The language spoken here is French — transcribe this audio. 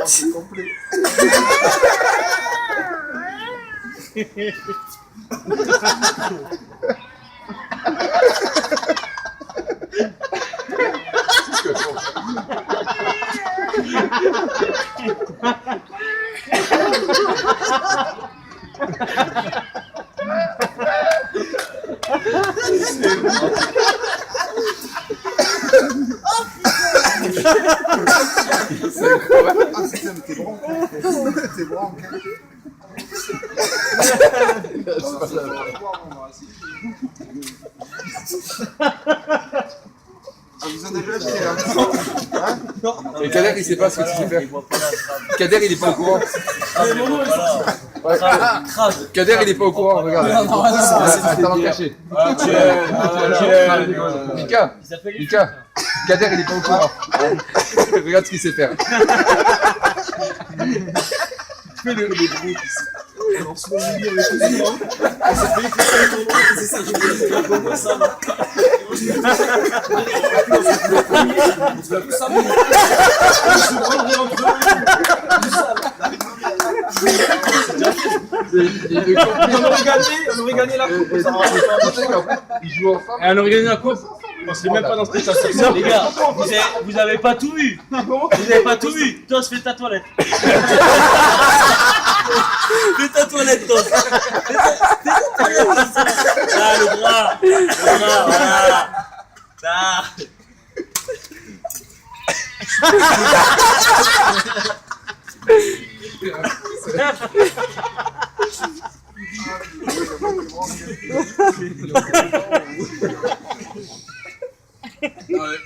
C'est complet. T'es branqué. T'es branqué. Vous en avez acheté là? Et Kader, il sait pas ce que tu sais faire. Kader, il est pas au courant. Ouais. Kader, il est pas au courant, regarde. C'est un talent caché. Mika, Kader, il est pas au courant. Regarde ce qu'il sait faire. Fais le gros. Alors, souvent, on dit avec tout le monde. On s'est fait écouter le tournoi, c'est ça, je veux dire. Comment ça va? On se fait plus ça, mais. On se prendrait entre eux. On aurait gagné la coupe. Ils jouent ensemble. Et on aurait gagné la coupe. On serait même pas dans cette situation. Les gars, vous avez pas tout vu. Vous avez pas tout vu. Tos, fais ta toilette. Fais ta toilette, Tos. Fais ta toilette. Ah, le bras, voilà. Ah. Ouais.